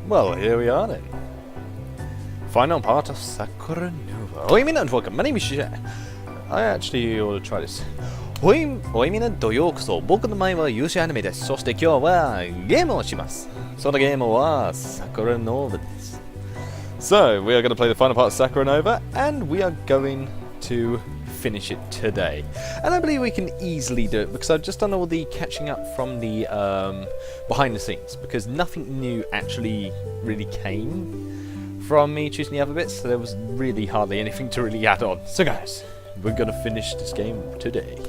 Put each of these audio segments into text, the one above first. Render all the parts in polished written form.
Well, here we are then. Final part of Sakura Nova. Oi mina and welcome, my name is Yuusha. I actually ought to try this. Oi minaとようこそ。僕の名前はYuushaアニメです。そして今日はゲームをします。そのゲームはSakura Novaです。So, we are going to play the final part of Sakura Nova, and we are going to finish it today. And I believe we can easily do it because I've just done all the catching up from the behind the scenes, because nothing new actually really came from me choosing the other bits, so there was really hardly anything to really add on. So guys, we're going to finish this game today.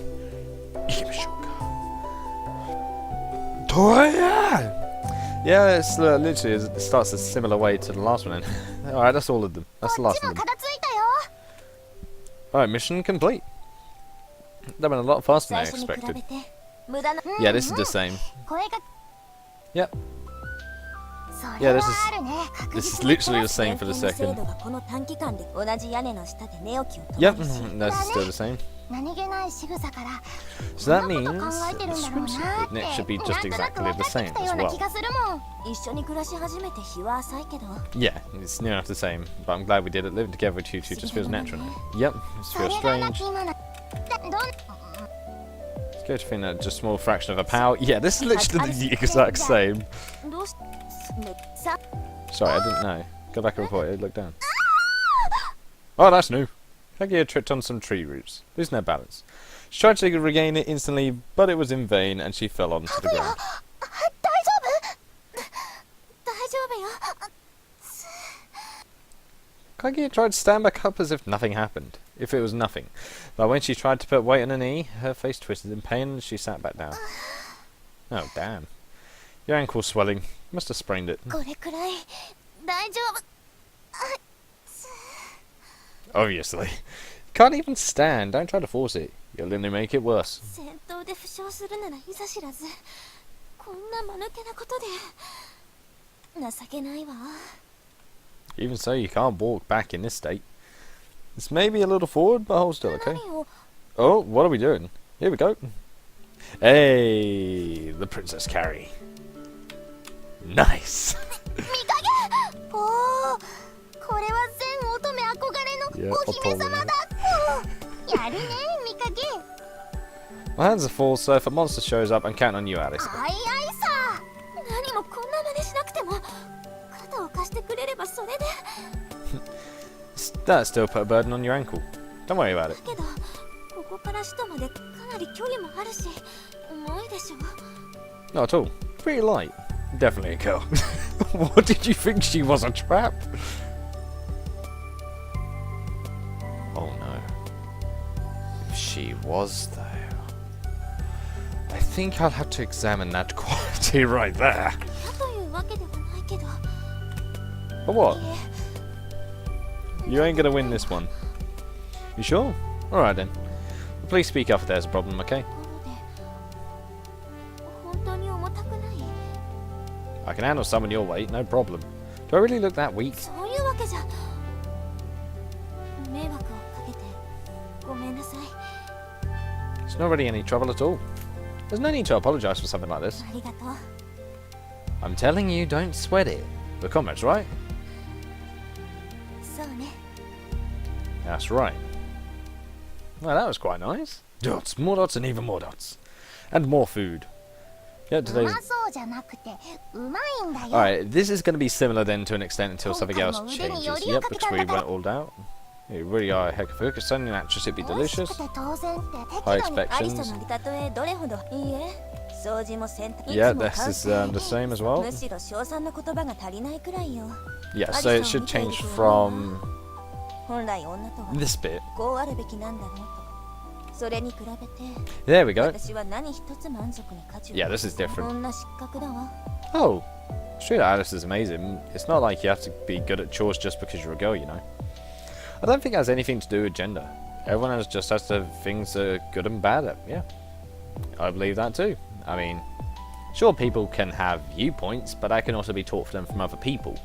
Yeah, it's literally it starts a similar way to the last one. Alright, that's all of them. That's the last one. Alright, mission complete. That went a lot faster than I expected. Yeah, this is the same. Yep. Yeah, this is literally the same for the second. Yep, that's still the same. So that means the swimsuit next should be just exactly the same as well. Yeah, it's near enough the same, but I'm glad we did it. Living together with you two just feels natural now. Yep, it feels strange. It's good to think that just a small fraction of a power. Yeah, this is literally the exact same. Sorry, I didn't know. Go back and report it. Look down. Oh, that's new. Heikky had tripped on some tree roots, losing her balance. She tried to regain it instantly, but it was in vain, and she fell onto the ground. Heikky tried to stand back up as if nothing happened, if it was nothing. But when she tried to put weight on her knee, her face twisted in pain and she sat back down. Oh, damn. Your ankle's swelling. You must have sprained it. Obviously. You can't even stand. Don't try to force it. You'll only make it worse. Even so, you can't walk back in this state. It's maybe a little forward, but hold still, okay? Oh, what are we doing? Here we go. Hey, the Princess Carrie. Nice. Yeah, my hands are full, so if a monster shows up, I'm counting on you, Alice. That still put a burden on your ankle. Don't worry about it. Not at all. Pretty light. Definitely a girl. What did you think, she was a trap? Oh no. If she was though, I think I'll have to examine that quality right there. But what? You ain't gonna win this one. You sure? Alright then. Please speak up if there's a problem, okay? I can handle someone your weight, no problem. Do I really look that weak? It's not really any trouble at all. There's no need to apologise for something like this. I'm telling you, don't sweat it. We're comrades, right? That's right. Well, that was quite nice. Dots, more dots, and even more dots. And more food. Yeah, today's... Alright, this is going to be similar then to an extent until something else changes. Yep, because we went all out. You really are a heck of a cook. It's only natural to be delicious. High expectations. Yeah, this is the same as well. Yeah, so it should change from this bit. There we go. Yeah, this is different. Oh, Street Alice is amazing. It's not like you have to be good at chores just because you're a girl, you know. I don't think it has anything to do with gender. Everyone just has to have things that are good and bad at. Yeah, I believe that too. I mean, sure, people can have viewpoints, but that can also be taught for them from other people.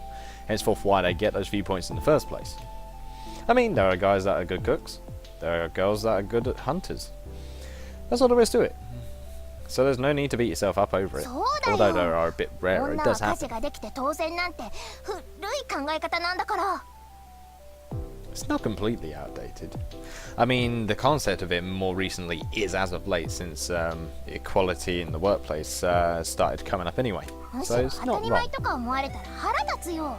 Henceforth, why they get those viewpoints in the first place. I mean, there are guys that are good cooks. There are girls that are good at hunters. That's all there is to it. So there's no need to beat yourself up over it. そうだよ。 Although they are a bit rare, 女 it は does 家事 happen. ができて当然なんて古い考え方なんだから。 It's not completely outdated. I mean, the concept of it more recently is as of late since equality in the workplace started coming up anyway. むし So ろ it's 当た not り wrong. 前とか思われたら腹立つよ。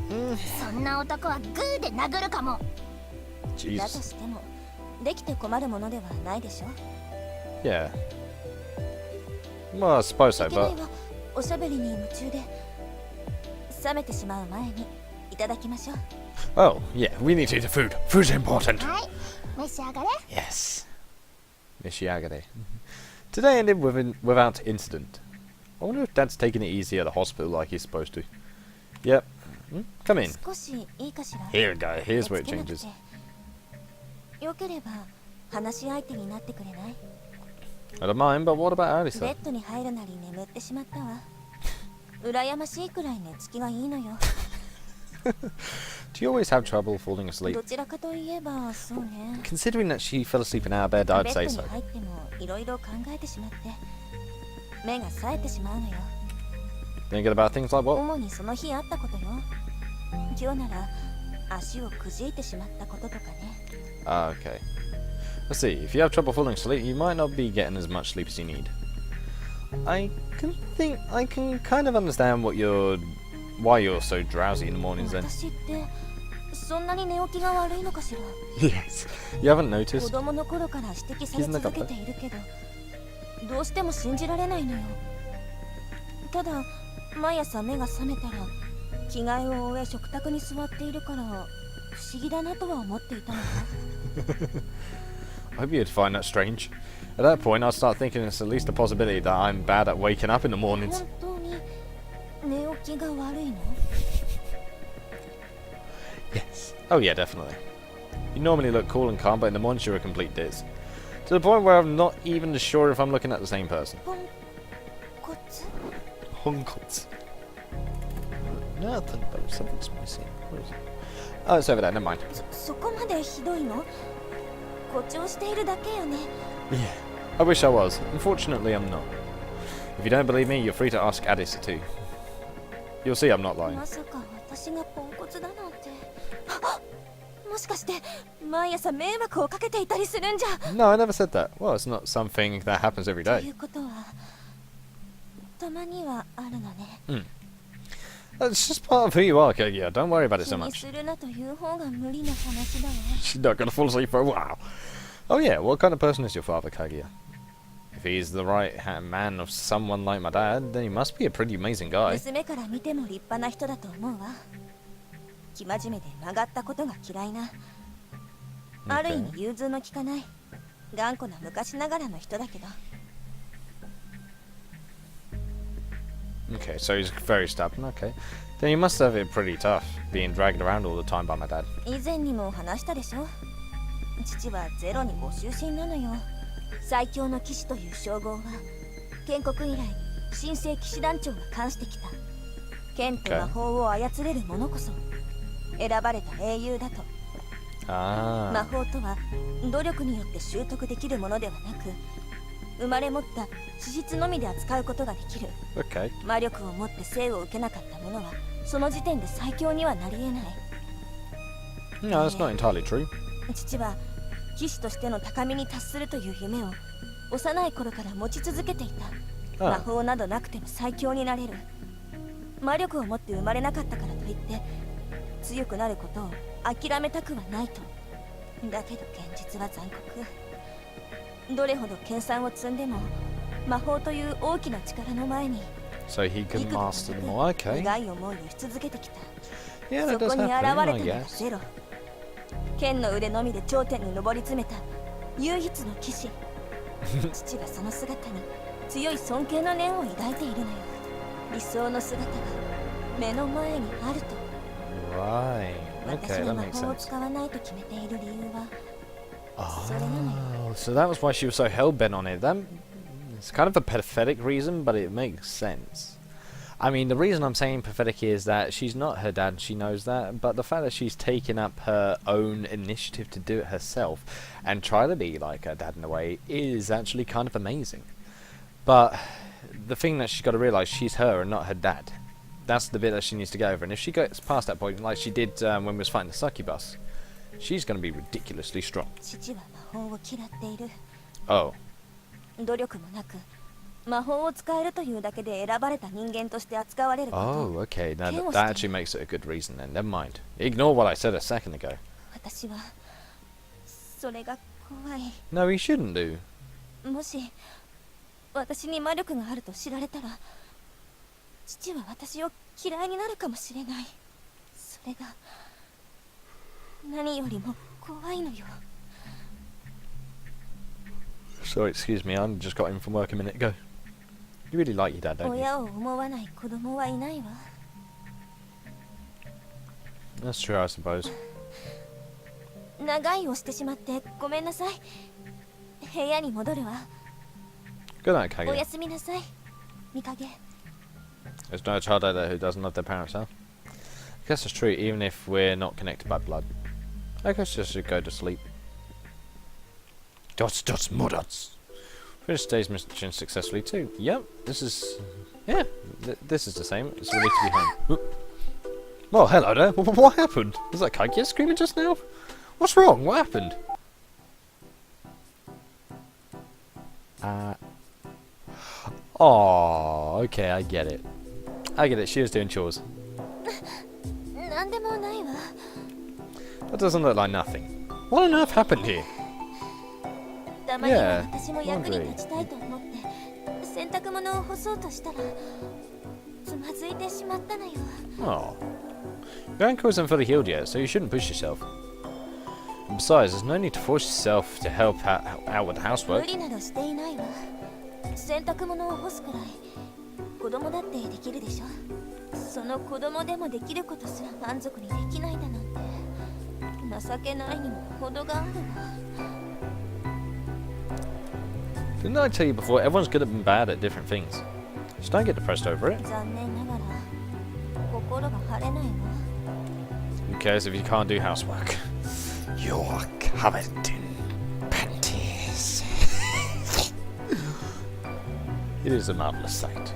そんな男はグーで殴るかも。だと Jesus. してもできて困るものではないでしょ。 Yeah. Well, I suppose so, いけない but わ。おしゃべりに夢中で冷めてしまう前にいただきましょう。 oh yeah, we need to eat the food. Food's important. はい、召し上がれ。 Yes. Mishiagade. Today ended without incident. I wonder if Dad's taking it easy at the hospital like he's supposed to. Yep. Come in. 少しいいかしら。 Here we go. Here's where it 手つけなく changes. てよければ話し相手になってくれない？ I don't mind, but what about ベ Alisa? ッドに入るなり眠ってしまったわ。羨ましいくらい寝つきがいいのよ。 Do you always have trouble falling asleep? どちらかといえばそうね。 Considering that she fell asleep in our bed, ベ I'd ッ say ド so. に入ってもいろいろ考えてしまって目が冴えてしまうのよ。 Thinking about things like what? 主にその日あったことよ。今日なら足をくじいてしまったこととかね。 Ah, okay. Let's see. If you have trouble falling asleep, you might not be getting as much sleep as you need. I can kind of understand why you're so drowsy in the mornings then. 私ってそんなに寝起きが悪いのかしら。 Yes. You haven't 子 noticed? 供の頃から指摘され続けているけどどうしても信じられないのよ。ただ毎朝目が覚めたら着替えを終え食卓に座っているから不思議だなとは思っていたのよ。 I hope you'd find that strange. At that point, I'd start thinking it's at least a possibility that I'm bad at waking up in the mornings. 本当に寝起きが悪いの？ Yes. Oh yeah, definitely. You normally look cool and calm, but in the mornings you're a complete diz. To the point where I'm not even sure if I'm looking at the same person. ポンコツ？ Honkots. No, I think that something's missing. Where is it? Oh, it's over there. Never mind. そこまでひどいの？誇張しているだけよね。 Yeah. I wish I was. Unfortunately, I'm not. If you don't believe me, you're free to ask Addis too. You'll see I'm not lying. まさか私がポンコツだなんて。あ、もしかして毎朝迷惑をかけていたりするんじゃ。 No, I never said that. Well, it's not something that happens every とい day. うことはたまにはあるのね。 That's just part of who you are, Kaguya. Don't worry about it 気 so に much. するなという方が無理な話だわ。 She's not gonna fall asleep for a while. Oh yeah, what kind of person is your father, Kaguya? If he's the right-hand man of someone like my dad, then he must be a pretty amazing guy. 娘から見ても立派な人だと思うわ。生真面目で曲がったことが嫌いな。ある意味融通の利かない頑固な昔ながらの人だけど。 Okay, so he's very stubborn, okay. Then you must have it pretty tough, being dragged around all the time by my dad. 以前にも話したでしょ。父はゼロにご就寝なのよ。最強の騎士という称号は建国以来神聖騎士団長が冠してきた。剣と魔法を操れる者こそ選ばれた英雄だと。 Ah. 魔法とは努力によって習得できるものではなく生まれ持った資質のみで扱うことができる。 Okay. 魔力を持って生を受けなかった者はその時点で最強にはなり得ない。 No, that's not entirely true. 父は騎士としての高みに達するという夢を幼い頃から持ち続けていた。 Ah. 魔法などなくても最強になれる。魔力を持って生まれなかったからといって強くなることを諦めたくはないと。だけど現実は残酷。どれほど研鑽を積んでも魔法という大きな力の前に So he can master them all. Okay. 苦い思いをし続けてきた。 Yeah, that そ does こに現 happen, れ I たのが guess. ゼロ。剣の腕のみで頂点に上り詰めた唯一の騎士。父はその姿に強い尊敬の念を抱いているのよ。理想の姿が目の前にあると。 Right. 私 Okay, が that 魔 makes 法を sense. 使わないと決めている理由は Oh, so that was why she was so hell-bent on it. It's kind of a pathetic reason, but it makes sense. I mean, the reason I'm saying pathetic is that she's not her dad, she knows that, but the fact that she's taken up her own initiative to do it herself and try to be like her dad in a way is actually kind of amazing. But the thing that she's got to realise, she's her and not her dad. That's the bit that she needs to get over, and if she gets past that point, like she did when we was fighting the succubus, she's going to be ridiculously strong. 父は魔法を嫌っている。 Oh. 努力もなく魔法を使えるというだけで選ばれた人間として扱われること。 Oh, okay. Now that actually makes it a good reason then. Never mind. Ignore what I said a second ago. 私はそれが怖い。 No, he shouldn't do. もし私に魔力があると知られたら、父は私を嫌いになるかもしれない。それが何よりも怖いのよ。 Sorry, excuse me. I just got in from work a minute ago. You really like your dad, don't you? 親を思わない子供はいないわ。 That's true, I suppose. 長いをしてしまってごめんなさい。部屋に戻るわ。 Good night, Kage. おやすみなさい。見かけ。 There's no child out there who doesn't love their parents, huh? I guess it's true, even if we're not connected by blood. I guess just should go to sleep. Dots, dots, more dots. Finished today's mission successfully too. Yep, this is... Yeah, this is the same. It's relief to be home. Oop. Well, hello there. What happened? Was that Kage screaming just now? What's wrong? What happened? Oh, okay, I get it. I get it, she was doing chores. なんでもないわ。 That doesn't look like nothing. What on earth happened here? たまには私も役に立ちたいと思って洗濯物を干そうとしたらつまずいてしまったのよ。 Oh. Your ankle isn't fully healed yet, so you shouldn't push yourself. And besides, there's no need to force yourself to help out with the 無 housework. 理などしていないわ。洗濯物を干すくらい子供だってできるでしょ。その子供でもできることすら満足にできないだなんて情けないにも程があるわ。 Didn't I tell you before, everyone's good and bad at different things. Just don't get depressed over it. 残念ながら心が晴れないわ。 Who cares if you can't do housework? You're covered in panties. It is a marvelous sight.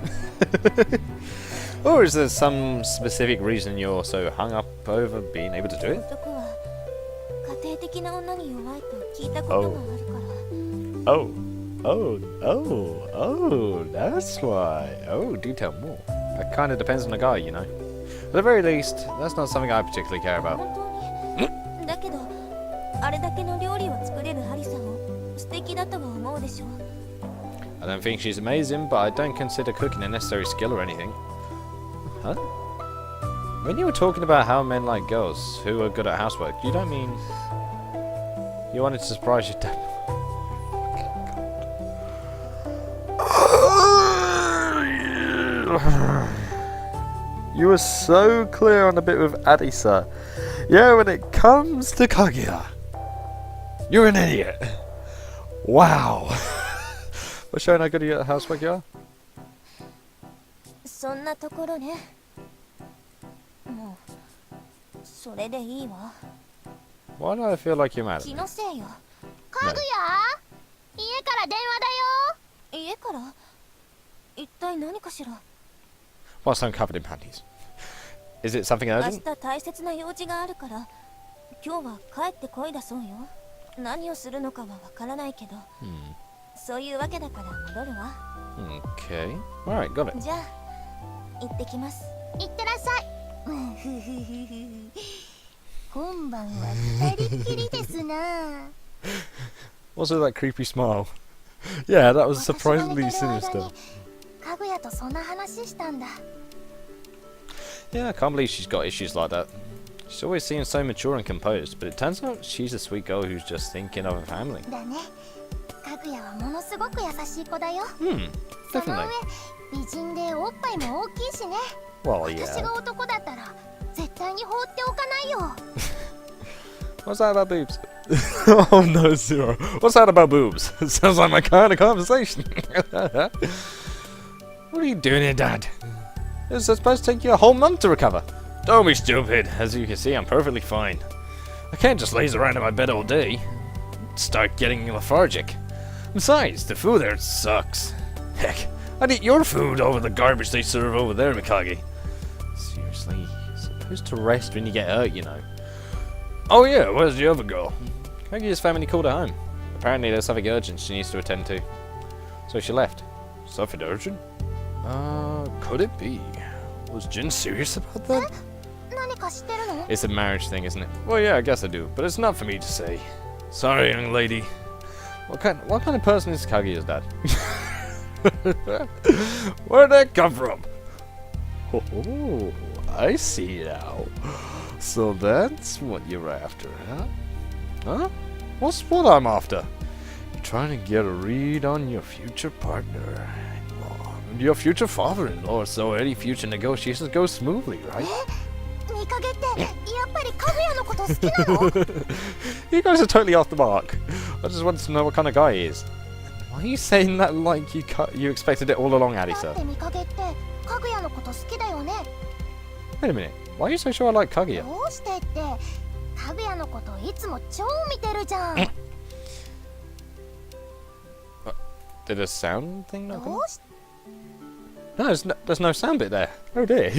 Or is there some specific reason you're so hung up over being able to do it? 男は家庭的な女に弱いと聞いたことがあるから。 Oh. Oh, that's why. Oh, do tell more. That kind of depends on the guy, you know. At the very least, that's not something I particularly care about. 本当にだけどあれだけの料理を作れるハリさんを素敵だとは思うでしょ。 I don't think she's amazing, but I don't consider cooking a necessary skill or anything. Huh? When you were talking about how men like girls who are good at housework, you don't mean you wanted to surprise your dad? You were so clear on the bit with Adisa. Yeah, when it comes to Kaguya, you're an idiot. Wow. We're showing how good you at housework you are? そんなところね。もうそれでいいわ。 Why do I feel like you're mad at 気 me? のせいよ。かぐや家から電話だよ。家から一体何かしら。 Whilst I'm covered in panties. Is it something 明 urgent? 日大切な用事があるから今日は帰ってこいだそうよ。何をするのかはわからないけど、そういうわけだから戻るわ。 Okay. Alright, got it. じゃあ行ってきます。行ってらっしゃい。今晩は二人っきりですな。 What's with that creepy smile? Yeah, that was 私が寝 surprisingly てる間 sinister. にかぐやとそんな話したんだ。 Yeah, I can't believe she's got issues like that. She's always seems so mature and composed, but it turns out she's a sweet girl who's just thinking of her family. だね。かぐやはものすごく優しい子だよ。 その Definitely. 上美人でおっぱいも大きいしね。 Well, 私 yeah. が男だったら絶対に放っておかないよ。 What's that about boobs? Oh no, Zero. What's that about boobs? Sounds like my kind of conversation. What are you doing here, Dad? It's supposed to take you a whole month to recover. Don't be stupid. As you can see, I'm perfectly fine. I can't just laze around in my bed all day. Start getting lethargic. Besides, the food there sucks. Heck, I'd eat your food over the garbage they serve over there, Mikage. Seriously, you're supposed to rest when you get hurt, you know. Oh yeah, where's the other girl? Kaguya's family called her home. Apparently there's something urgent she needs to attend to. So she left. Something urgent? Could it be? Was Jin serious about that? 何か知ってるの？ It's a marriage thing, isn't it? Well, yeah, I guess I do, but it's not for me to say. Sorry, young lady. What kind of person is Kaguya's dad? Where'd that come from? Oh, I see now. So that's what you're after, huh? Huh? What's what I'm after? You're trying to get a read on your future partner-in-law. Your future father-in-law, so any future negotiations go smoothly, right? 見かけってやっぱりかぐやのこと好きなの？ You guys are totally off the mark. I just wanted to know what kind of guy he is. Why are you saying that like you expected it all along, だ Adisa? って見かけってかぐやのこと好きだよね。 Wait a minute. Why are you so sure I like Kaguya? どうしてってかぐやのこといつも超見てるじゃん。 Did a sound thing not ど come? うし No, there's no sound bit there. Oh dear.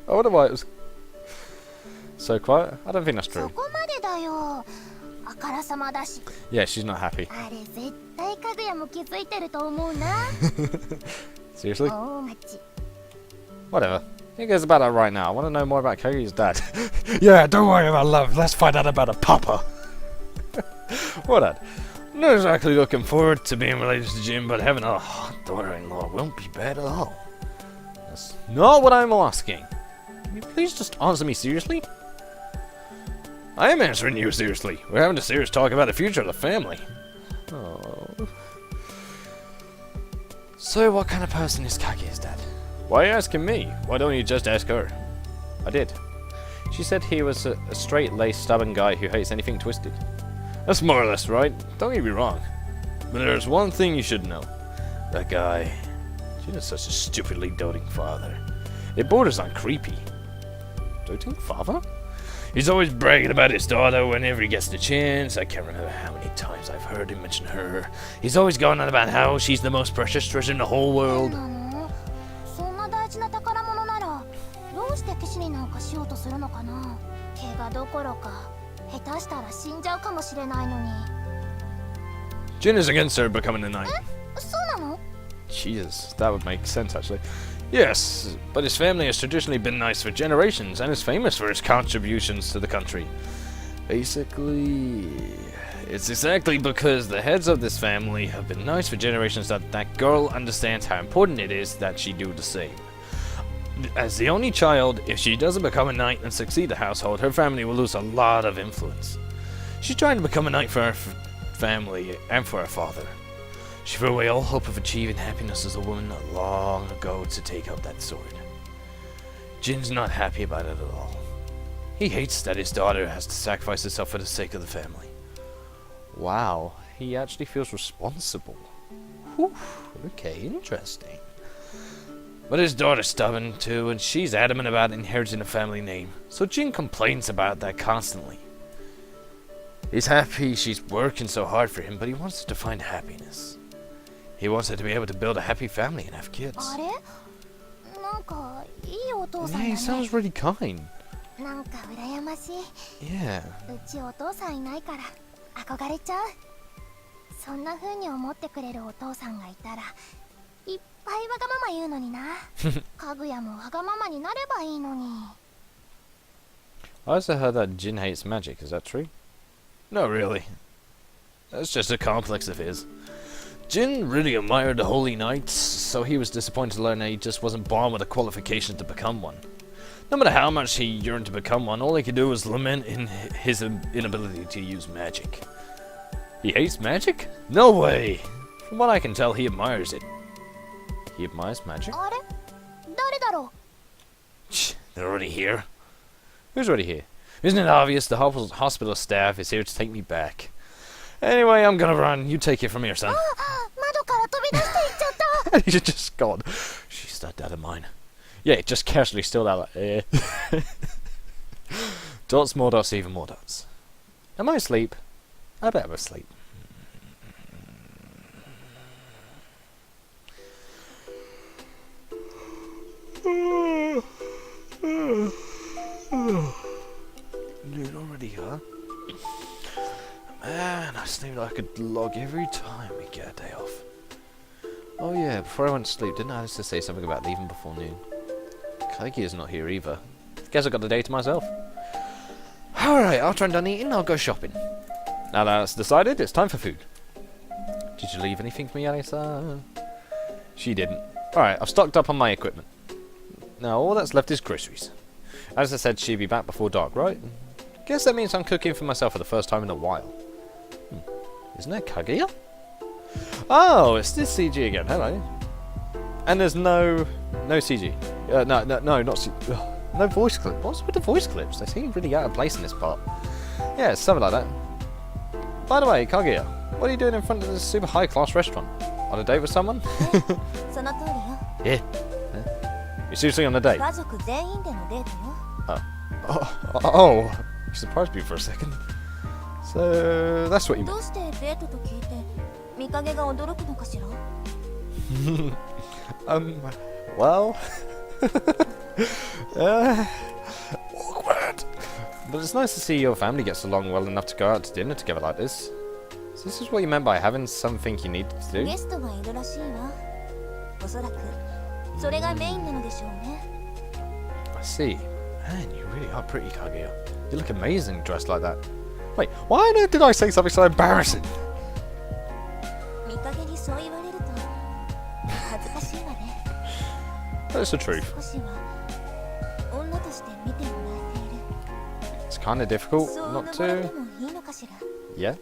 I wonder why it was so quiet. I don't think that's そ true. こまでだよ。あからさまだし。 Yeah, she's not happy. あれ絶対かぐやも気づいてると思うな。 Seriously? 大町。 Whatever. Who cares about that right now? I want to know more about Kaguya's dad. Yeah, don't worry about love. Let's find out about a papa. What dad? Not exactly looking forward to being related to Jim, but having a daughter-in-law won't be bad at all. That's not what I'm asking. Can you please just answer me seriously? I am answering you seriously. We're having a serious talk about the future of the family. Oh. So what kind of person is Kaguya's dad? Why are you asking me? Why don't you just ask her? I did. She said he was a straight-laced, stubborn guy who hates anything twisted. That's more or less right. Don't get me wrong. But there's one thing you should know. That guy... Jin is such a stupidly doting father. It borders on creepy. Doting father? He's always bragging about his daughter whenever he gets the chance. I can't remember how many times I've heard him mention her. He's always going on about how she's the most precious treasure in the whole world. なの？そんな大事な宝物ならどうして騎士になんかしようとするのかな。怪我どころか下手したら死んじゃうかもしれないのに。 Jin is against her becoming a knight. そうなの？ Jesus, that would make sense actually. Yes, but his family has traditionally been knights for generations and is famous for his contributions to the country. Basically, it's exactly because the heads of this family have been knights for generations that that girl understands how important it is that she do the same. As the only child, if she doesn't become a knight and succeed the household, her family will lose a lot of influence. She's trying to become a knight for her family and for her father. She threw away all hope of achieving happiness as a woman long ago to take up that sword. Jin's not happy about it at all. He hates that his daughter has to sacrifice herself for the sake of the family. Wow, he actually feels responsible. Whew, okay, interesting. But his daughter's stubborn too, and she's adamant about inheriting a family name, so Jin complains about that constantly. He's happy she's working so hard for him, but he wants her to find happiness. He wants her to be able to build a happy family and have kids. あれ？なんかいいお父さん Yeah, だ he ね。 sounds really kind. なんか羨ましい。 Yeah. うちお父さんいないから憧れちゃう。そんな風に思ってくれるお父さんがいたらいっぱいわがまま言うのにな。かぐやもわがままになればいいのに。 I also heard that Jin hates magic, is that true? No, really. That's just a complex of his. Jin really admired the Holy Knights, so he was disappointed to learn that he just wasn't born with the qualifications to become one. No matter how much he yearned to become one, all he could do was lament in his inability to use magic. He hates magic? No way! From what I can tell, he admires it. He admires magic? あれ？誰だろ Shh, they're already here. Who's already here? Isn't it obvious the hospital staff is here to take me back? Anyway, I'm gonna run. You take it from here, son. う？窓から飛び出していっちゃった。 He's just gone. She's that dad of mine. Yeah, just casually still that like, eh. Dots, more dots, even more dots. Am I asleep? I bet I'm asleep. Noon already, huh? Man, I just knew I could log every time we get a day off. Oh yeah, before I went to sleep, didn't I have to say something about leaving before noon? Heikky is not here either. Guess I got the day to myself. Alright, after I'm done eating, I'll go shopping. Now that's decided, it's time for food. Did you leave anything for me, Alisa? She didn't. Alright, I've stocked up on my equipment. Now all that's left is groceries. As I said, she'd be back before dark, right? Guess that means I'm cooking for myself for the first time in a while. Isn't there Kaguya? Oh, it's this CG again. Hello. And there's no CG. No, not CG. No voice clip. What's with the voice clips? They seem really out of place in this part. Yeah, it's something like that. By the way, Kaguya, what are you doing in front of this super high-class restaurant? On a date with someone? Yeah. You're seriously on a date? Oh, you surprised me for a second. So that's what you mean. Well, awkward. But it's nice to see your family gets along well enough to go out to dinner together like this. So this is what you meant by having something you needed to do? I see. Man, you really are pretty, Kaguya. You look amazing dressed like that. Wait, why on earth did I say something so embarrassing? That's the truth. It's kind of difficult not to... Yeah?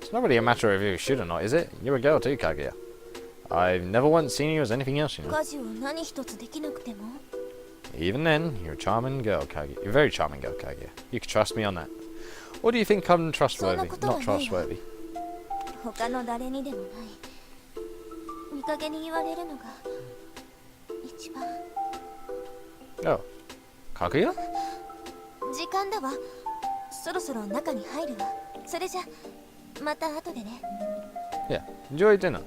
It's not really a matter of if you should or not, is it? You're a girl too, Kaguya. I've never once seen you as anything else, you know. Even then, you're a charming girl, Kaguya. You're a very charming girl, Kaguya. You can trust me on that. Or do you think I'm trustworthy? Not trustworthy. Oh. Kaguya? Yeah, enjoy dinner.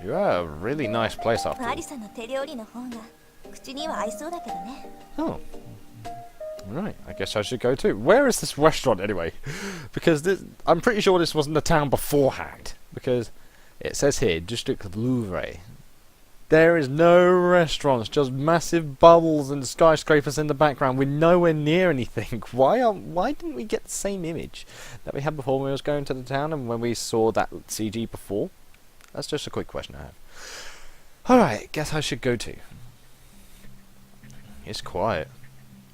You have a really nice place after all. Oh. Right, I guess I should go too. Where is this restaurant anyway? Because I'm pretty sure this wasn't the town beforehand. Because it says here, District Louvre. There is no restaurants, just massive bubbles and skyscrapers in the background. We're nowhere near anything. Why didn't we get the same image that we had before when we was going to the town and when we saw that CG before? That's just a quick question I have. Alright, guess I should go too. It's quiet.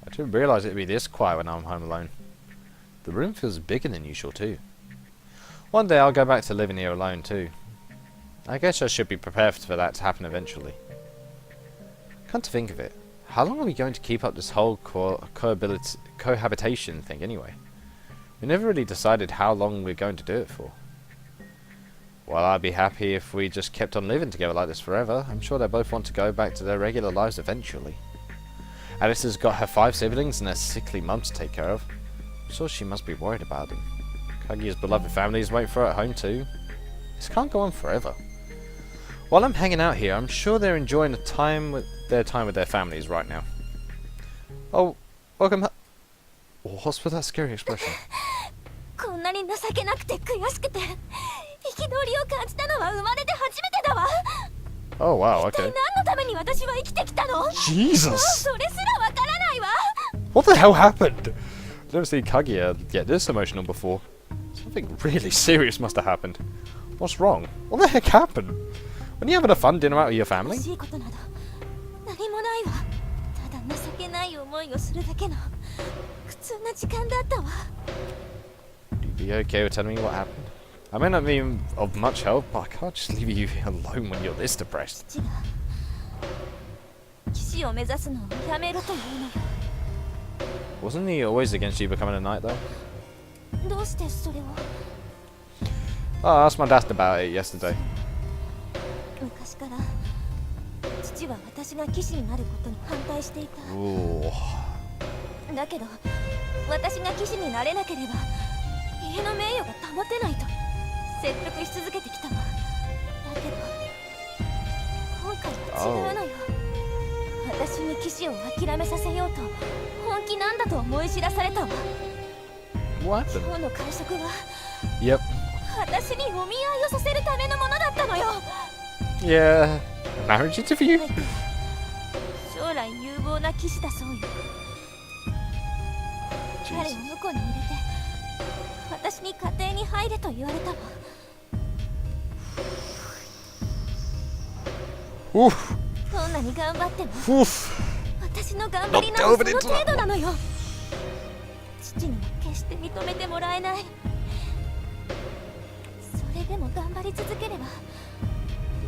I didn't realise it'd be this quiet when I'm home alone. The room feels bigger than usual too. One day I'll go back to living here alone too. I guess I should be prepared for that to happen eventually. Come to think of it, how long are we going to keep up this whole cohabitation thing anyway? We never really decided how long we're going to do it for. Well, I'd be happy if we just kept on living together like this forever. I'm sure they both want to go back to their regular lives eventually. Alice has got her 5 siblings and her sickly mum to take care of. I'm sure she must be worried about them. Kaguya's beloved family is waiting for her at home too. This can't go on forever. While I'm hanging out here, I'm sure they're enjoying their time with their families right now. Oh, welcome. What's with that scary expression? Oh wow, okay. Jesus! What the hell happened? I've never seen Kaguya get this emotional before. Something really serious must have happened. What's wrong? What the heck happened? When you having a fun dinner out with your family? You'd be okay with telling me what happened? I may not be of much help, but I can't just leave you alone when you're this depressed. Wasn't he always against you becoming a knight though? Oh, I asked my dad about it yesterday. 父は私が騎士になることに反対していた。 Ooh. だけど私が騎士になれなければ家の名誉が保てないと説得し続けてきたわ。だけど今回は違うのよ。私に騎士を諦めさせようと本気なんだと思い知らされたわ。 What 今 happened? 日の会食は Yep. 私にお見合いをさせるためのものだったのよ。 Yeah. Marriage interview? 将来有望な騎士だそうよ。彼を Jesus. 婿に入れて私に家庭に入れと言われたわ。 Oof. どんなに頑張っても Oof. 私の頑張りな Not の over そ it. の程度なのよ。父には決して認めてもらえない。それでも頑張り続ければ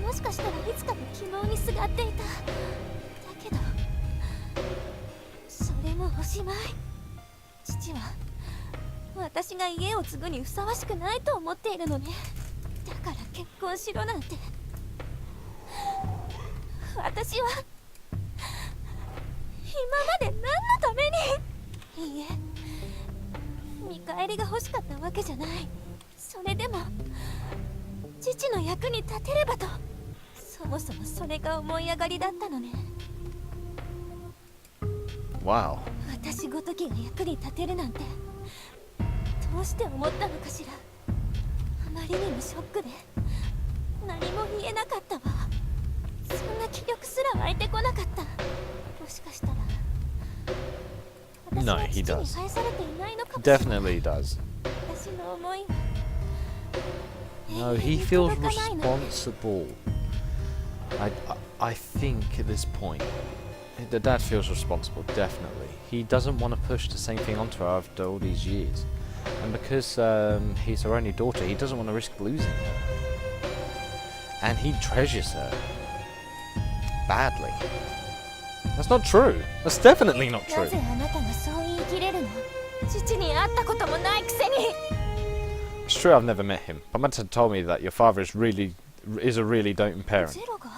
もしかしたらいつかの希望にすがっていた。だけどそれもおしまい。父は私が家を継ぐにふさわしくないと思っているのね。だから結婚しろなんて。私は今まで何のために。いいえ、見返りが欲しかったわけじゃない。それでも父の役に立てればと。そもそもそれが思い上がりだったのね。 Wow. 私ごときが役に立てるなんてどうして思ったのかしら。あまりにもショックで何も言えなかったわ。そんな気力すら湧いてこなかった。もしかしたら私 No, は he 父に does. 愛されていないのかもしれない。 Definitely does. 私の思いは No, he feels responsible. I think at this point, the dad feels responsible, definitely. He doesn't want to push the same thing onto her after all these years. And because he's her only daughter, he doesn't want to risk losing her. And he treasures her. Badly. That's not true. That's definitely not な true. ぜあなたがそう言い切れるの。父に会ったこともないくせに。 It's true I've never met him. But Mata told me that your father is a really doting parent. ゼロがだ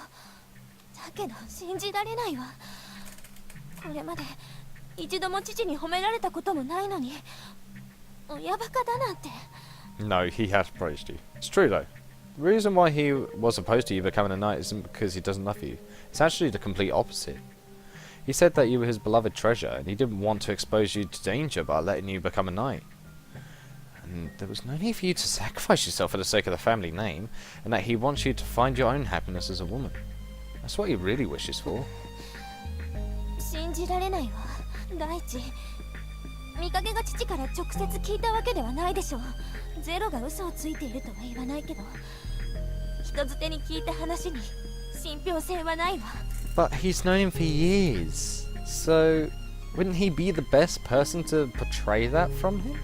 けど信じられないわ。これまで一度も父に褒められたこともないのに親バカだなんて。 No, he has praised you. It's true though. The reason why he was opposed to you becoming a knight isn't because he doesn't love you. It's actually the complete opposite. He said that you were his beloved treasure and he didn't want to expose you to danger by letting you become a knight. And there was no need for you to sacrifice yourself for the sake of the family name, and that he wants you to find your own happiness as a woman. That's what he really wishes for. 信じられないわ。第一、見かけが父から直接聞いたわけではないでしょう。ゼロが嘘をついているとは言わないけど、人づてに聞いた話に信憑性はないわ。 But he's known him for years, so wouldn't he be the best person to portray that from him?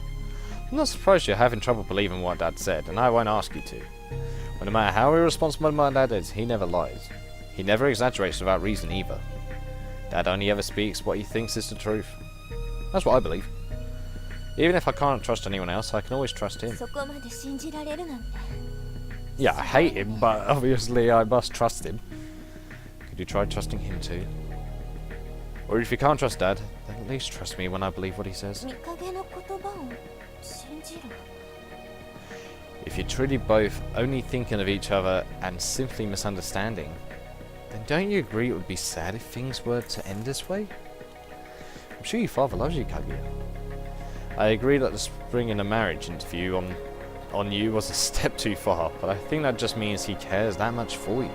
I'm not surprised you're having trouble believing what Dad said, and I won't ask you to. But no matter how irresponsible my dad is, he never lies. He never exaggerates without reason either. Dad only ever speaks what he thinks is the truth. That's what I believe. Even if I can't trust anyone else, I can always trust him. そこまで信じられるなんて。 Yeah, I hate him, but obviously I must trust him. Could you try trusting him too? Or if you can't trust Dad, then at least trust me when I believe what he says. 見かけの言葉を信じる。 If you're truly both only thinking of each other and simply misunderstanding, then don't you agree it would be sad if things were to end this way? I'm sure your father loves you, Kaguya. I agree that the springing a marriage interview on you was a step too far, but I think that just means he cares that much for you.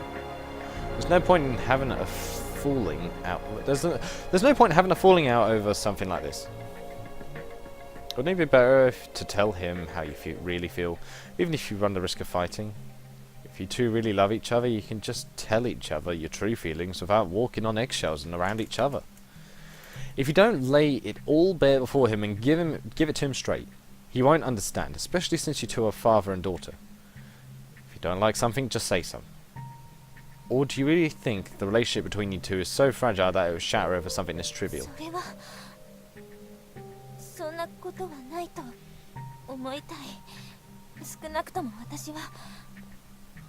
There's no point in having a falling out. There's no point in having a falling out over something like this. Wouldn't it be better to tell him how you really feel, even if you run the risk of fighting? If you two really love each other, you can just tell each other your true feelings without walking on eggshells and around each other. If you don't lay it all bare before him and give it to him straight, he won't understand, especially since you two are father and daughter. If you don't like something, just say so. Or do you really think the relationship between you two is so fragile that it will shatter over something this trivial? それはそんなことはないと思いたい。少なくとも私は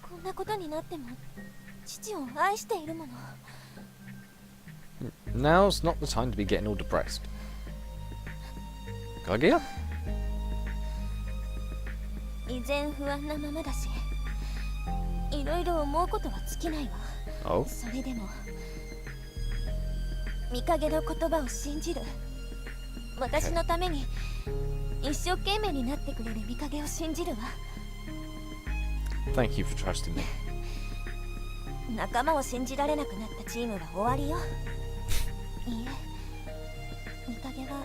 こんなことになっても父を愛しているもの。 Now's not the time to be getting all depressed. Kaguya? 依然不安なままだし、いろいろ思うことは尽きないわ。 Oh. それでも見影の言葉を信じる。私のために一生懸命になってくれる見影を信じるわ。 Thank you for trusting me. 仲間を信じられなくなったチームは終わりよ。いいえ、見影は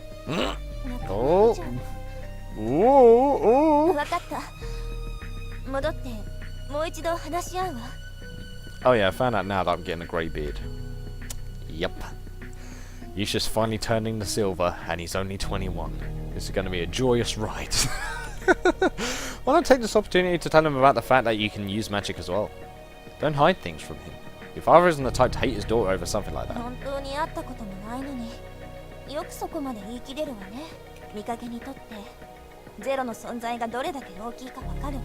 仲間じゃん。 Oh, 分かった。戻ってもう一度話し合うわ。 oh yeah, I found out now that I'm getting a grey beard. Yep. Yuusha's finally turning the silver, and he's only 21. This is going to be a joyous ride. Why not take this opportunity to tell him about the fact that you can use magic as well? Don't hide things from him. Your father isn't the type to hate his daughter over something like that. 本当に会ったこともないのによくそこまで言い切れるわね。見影にとってゼロの存在がどれだけ大きいかわかるわ。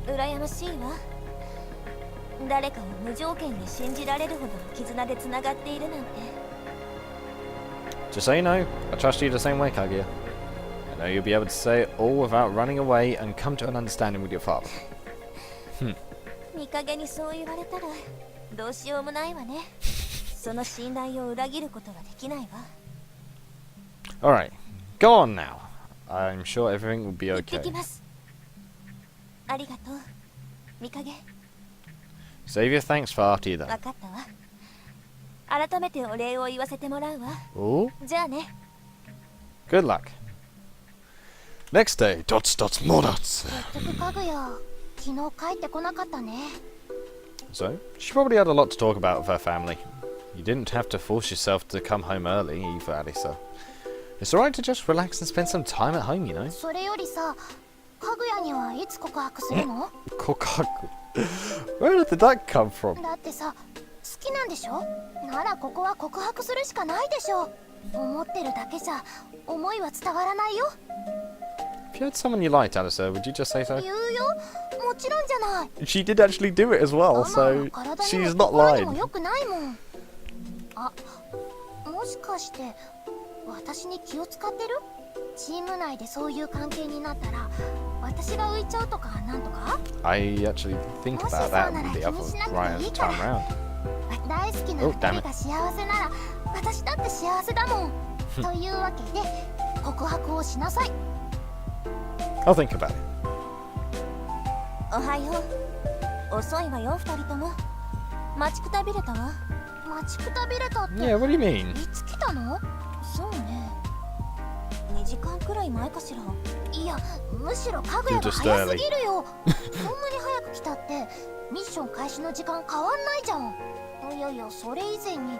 羨ましいわ。誰かを無条件で信じられるほどの絆でつながっているなんて。 Just so you know, I trust you the same way, Kaguya. I know you'll be able to say it all without running away and come to an understanding with your father. 見影にそう言われたらどうしようもないわね。その信頼を裏切ることはできないわ。 Alright, go on now. I'm sure everything will be 行って okay. きます。ありがとう、見影。 Save your thanks for after you 分 then. かったわ。改めてお礼を言わせてもらうわ。 Oh, じゃあね。 good luck. Next day, dots, dots, more dots. 結局かぐや昨日帰ってこなかったね。 So, she probably had a lot to talk about with her family. You didn't have to force yourself to come home early either, Alisa. It's alright to just relax and spend some time at home, you know? それよりさ、かぐやにはいつ告白するの？ Kokaku. Where did that come from? だってさ、好きなんでしょ？ならここは告白するしかないでしょ。思ってるだけじゃ思いは伝わらないよ。 If you had someone you liked, Alisa, would you just say so? 言うよ。もちろんじゃない。 She did actually do it as well, ママ so は体に she's も not 心に lied. も良くないもん。あ、もしかして私に気を使ってる？チーム内でそういう関係になったら私が浮いちゃうとかなんとか？ I actually think about that the other time round. 大好きな2人が幸せなら私だって幸せだもん。というわけで告白をしなさい。 I'll think about it. おはよう。遅いわよ2人とも。待ちくたびれたわ。待ちくたびれたって Yeah, what do you mean? いつ来たの？そうね。2時間くらい前かしら。いや、むしろかぐやが早すぎるよ。そんなに早く来たってミッション開始の時間変わんないじゃん。いやいや、それ以前にっ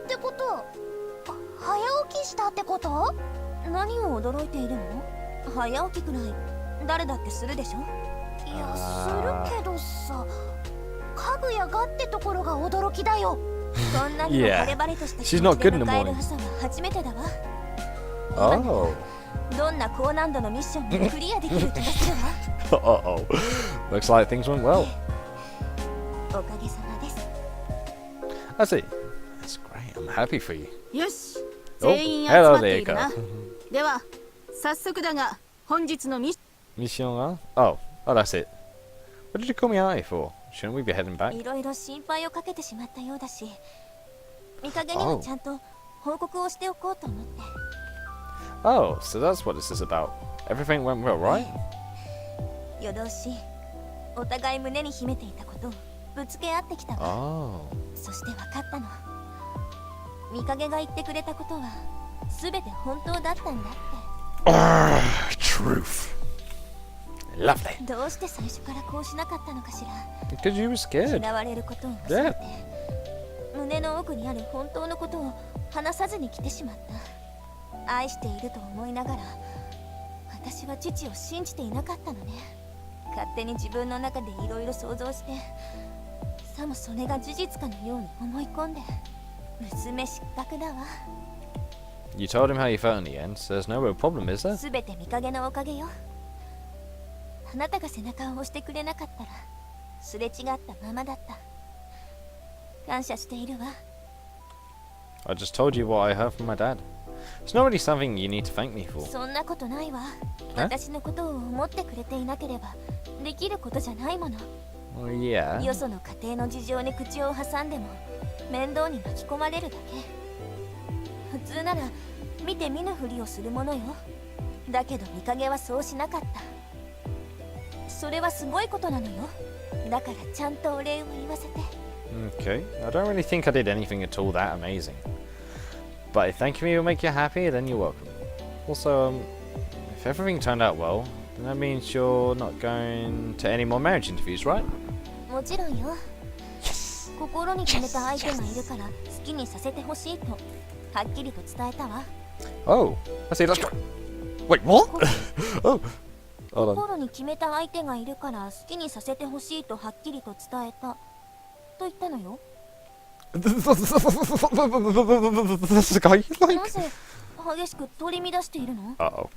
てことは早起きしたってこと？何を驚いているの？早起きくらい誰だってするでしょ。いや、するけどさ、かぐやがってところが驚きだよ。こんなにも晴れ晴れとした気 She's 持 not ちで good in the 迎える morning. 朝は初めてだわ。 Oh. どんな高難度のミッションもクリアできる気がするわ。 Uh-oh. Looks like things went well. おかげさまです。 I see. That's great. I'm happy for you. よし、 Oh, 全員集ま hello って there, いるな。 Yuka. では早速だが本日のミッ Mission, oh, that's it. What did you call me out here for? Shouldn't we be heading back? いろいろ心配をかけてしまったようだし、見陰にはちゃんと報告をしておこうと思って。 Oh, so that's what this is about. Everything went well, right? 夜通しお互い胸に秘めていたことをぶつけ合ってきたわ。 Oh. そして分かったの。見陰が言ってくれたことは全て本当だったんだって。 Truth. Lovely. どうして最初からこうしなかったのかしら。 Because you were scared. 嫌われることを恐れて、胸の奥にある本当のことを話さずに来てしまった。愛していると思いながら私は父を信じていなかったのね。勝手に自分の中でいろいろ想像して、さもそれが事実かのように思い込んで、娘失格だわ。 You told him how you felt in the end, so there's no real problem, is there? 全て見影のおかげよ。あなたが背中を押してくれなかったらすれ違ったままだった。感謝しているわ。 I just told you what I heard from my dad. It's not really something you need to thank me for. そんなことないわ。私のことを思ってくれていなければできることじゃないもの。 Well, yeah. よその家庭の事情に口を挟んでも面倒に巻き込まれるだけ。普通なら見て見ぬふりをするものよ。だけど見影はそうしなかった。それはすごいことなのよ。だからちゃんとお礼を言わせて。 Okay. I don't really think I did anything at all that amazing. But if thanking me will make you happy, then you're welcome. Also, if everything turned out well, then that means you're not going to any more marriage interviews, right? もちろんよ。心に決めた相手がいるから好きにさせてほしいとはっきりと伝えたわ。 Oh, I see. Let's go. Wait, what? Oh, hold on. 心に決めた相手がいるから好きにさせてほしいとはっきりと伝えたと言ったのよ。 This guy, な like. ぜ激しく取り乱しているの？ Uh oh.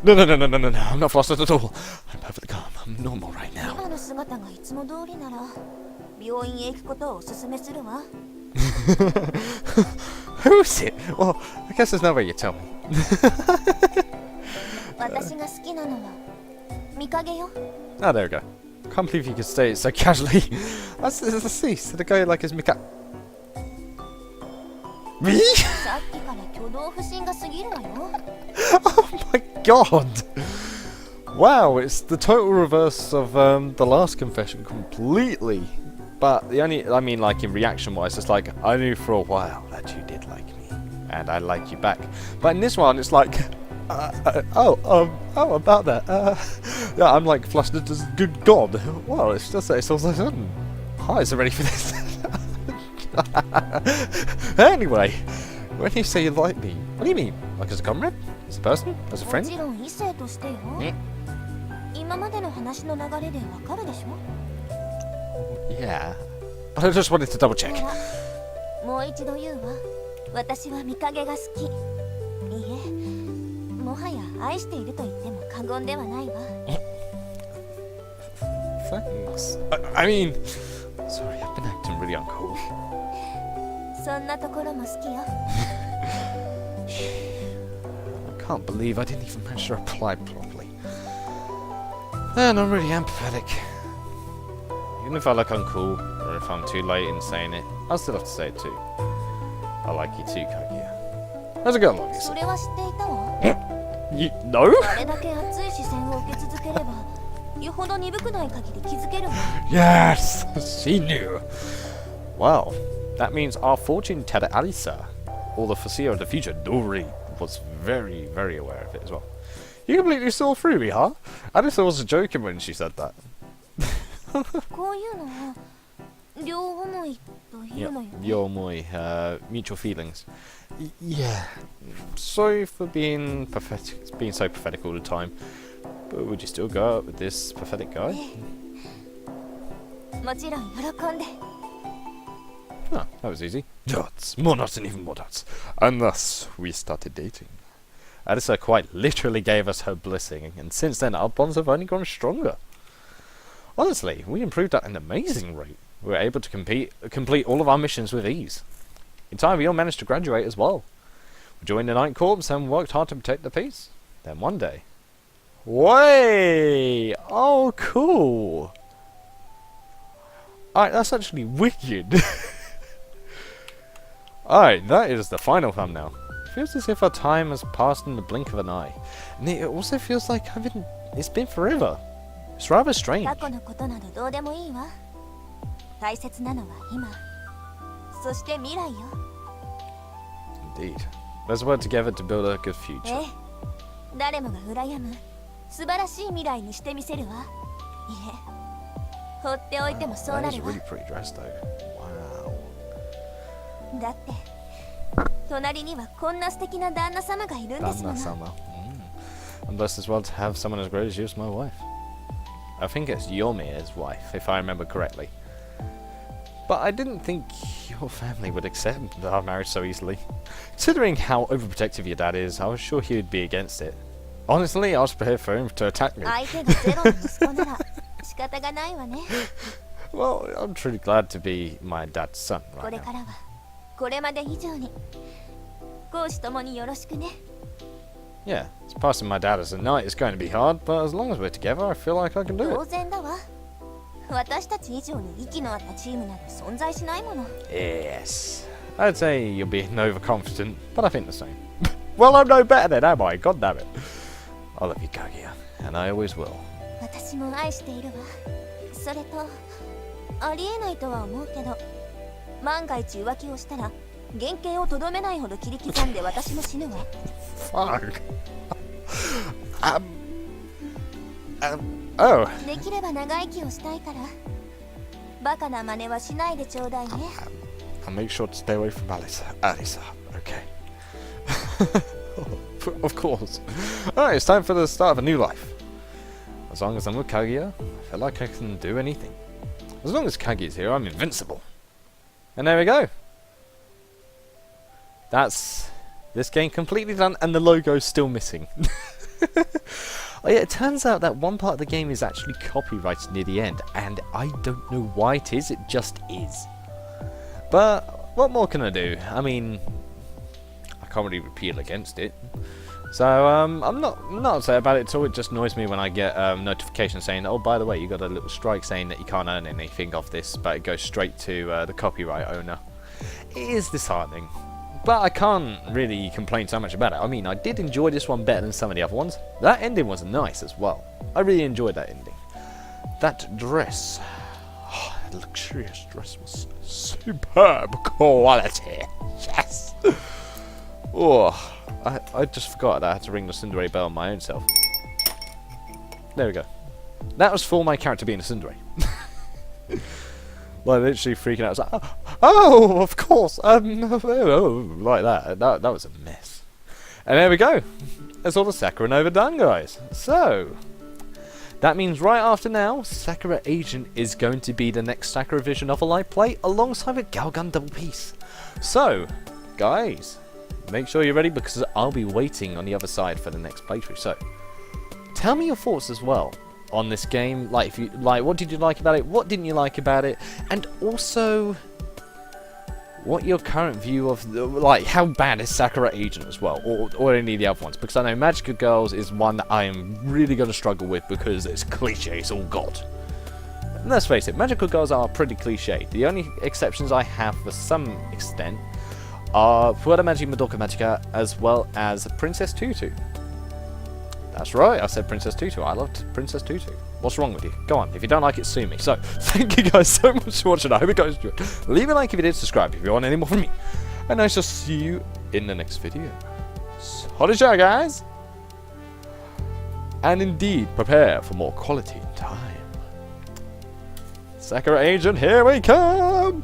No, no, no, no, no, no, no. I'm not flustered at all. I'm perfectly calm. I'm normal right now. 今の姿がいつも通りなら病院へ行くことをおすすめするわ。 Who is it? Well, I guess there's no way you tell me. 私が好きなのは見影よ。 Ah, there we go. Can't believe you could say it so casually. That's see. So the guy like his Mika. Me? さっきから挙動不審が過ぎるわよ。 Oh my god! Wow, it's the total reverse of the last confession completely. But the only, I mean, like in reaction-wise, it's like I knew for a while that you did like me, and I like you back. But in this one, it's like, about that. Yeah, I'm like flustered as good god. Well, it's just that it's all of a sudden. Hi, is it ready for this? Anyway, when you say you like me, what do you mean? Like as a comrade? As a person? As a も friend? ちろん異性としてよ。今までの話の流れでわかるでしょ。 Yeah. But I just wanted to double check. ではもう一度言うわ。私は見影が好き。いいえ、もはや愛していると言っても過言ではないわ。 Thanks. I mean, sorry, I've been acting really uncool. そんなところも好きよ。 I can't believe I didn't even manage to reply properly. And I'm really empathetic. Even if I look uncool, or if I'm too late in saying it, I'll still have to say it too. I like you too, Kaguya. How's it going, love それは知っていたわ。 you? No? あれだけ熱い視線を受け続ければ、よほど鈍くない限り気づけるわ。 Yes! She knew! Wow. That means our fortune teller Alisa, or the foreseer of the future, Dori, was very, very aware of it as well. You completely saw through me, huh? Alisa was joking when she said that. こういうのは両思いというのよね。 Yomoi, mutual feelings. Yeah. Sorry for being pathetic, being so pathetic all the time. But would you still go out with this pathetic guy? もちろん喜んで。 Oh, that was easy. Dots. More nuts and even more dots. And thus, we started dating. Alisa quite literally gave us her blessing, and since then our bonds have only grown stronger. Honestly, we improved at an amazing rate. We were able to complete all of our missions with ease. In time, we all managed to graduate as well. We joined the Ninth Corps and worked hard to protect the peace. Then one day... Way! Oh, cool! Alright, that's actually wicked. Alright, that is the final thumbnail. It feels as if our time has passed in the blink of an eye. And it also feels like it's been forever. It's rather strange. 過去のことなどどうでもいいわ。大切なのは今。そして未来よ。 Indeed. Let's work together to build a good future. ええ、誰もが羨む素晴らしい未来にしてみせるわ。いえ、放っておいてもそう That な is るわ。 really pretty dress though. Wow. だって隣にはこんな素敵な旦那様がいるんですもの。 Summer. I'm blessed as well to have someone as great as you as my wife. I think it's Yomi's wife, if I remember correctly. But I didn't think your family would accept our marriage so easily. Considering how overprotective your dad is, I was sure he would be against it. Honestly, I was prepared for him to attack me. 相手がゼロの息子なら仕方がないわね。 Well, I'm truly glad to be my dad's son こ right れか now. らはこれまで以上に公私ともによろしくね。 Yeah, it's passing my dad as a knight is going to be hard, but as long as we're together, I feel like I can do 当 it. 然だわ。私たち以上に息の合ったチームなど存在しないもの。 Yes. I'd say you're being overconfident, but I think the same. Well, I'm no better then, am I? God damn it. I love you, Kaguya, and I always will. 私も愛しているわ。それとありえないとは思うけど、万が一浮気をしたら原型をとどめないほど切り刻んで私も死ぬわ。 Fuck. Oh. できれば長生きをしたいから、バカな真似はしないでちょうだいね。 I'll make sure to stay away from Alisa. Okay. Of course. Alright, it's time for the start of a new life. As long as I'm with Kaguya, I feel like I can do anything. As long as Kaguya's here, I'm invincible. And there we go. That's this game completely done, and the logo's still missing. Oh yeah, it turns out that one part of the game is actually copyrighted near the end, and I don't know why it is, it just is. But what more can I do? I mean, I can't really appeal against it. So I'm not upset about it at all. It just annoys me when I get notifications saying, oh, by the way, you got a little strike saying that you can't earn anything off this, but it goes straight to the copyright owner. It is disheartening, but I can't really complain so much about it. I mean, I did enjoy this one better than some of the other ones. That ending was nice as well. I really enjoyed that ending. That dress, that luxurious dress was superb quality. Yes. Oh, I just forgot that I had to ring the Cinderella bell on my own self. There we go. That was for my character being a Cinderella. Like literally freaking out. I was like, oh, of course. Like that. That was a mess. And there we go. That's all the Sakura Nova done, guys. So that means right after now, Sakura Agent is going to be the next Sakura Vision novel I play alongside with Galgun Double Piece. So, guys, make sure you're ready because I'll be waiting on the other side for the next playthrough. So, tell me your thoughts as well on this game. Like, if you like, what did you like about it? What didn't you like about it? And also, what your current view of like how bad is Sakura Agent as well, or any of the other ones? Because I know Magical Girls is one that I am really going to struggle with because it's cliche. It's all God. And let's face it, Magical Girls are pretty cliche. The only exceptions I have, for some extent, are Fuera Magi Madoka Magica as well as Princess Tutu. That's right, I said Princess Tutu. I loved Princess Tutu. What's wrong with you? Go on, if you don't like it, sue me. So, thank you guys so much for watching. I hope you guys enjoyed. Leave a like if you did, subscribe if you want any more from me. And I shall see you in the next video. Sorry, guys. And indeed, prepare for more quality time. Sakura Agent, here we come!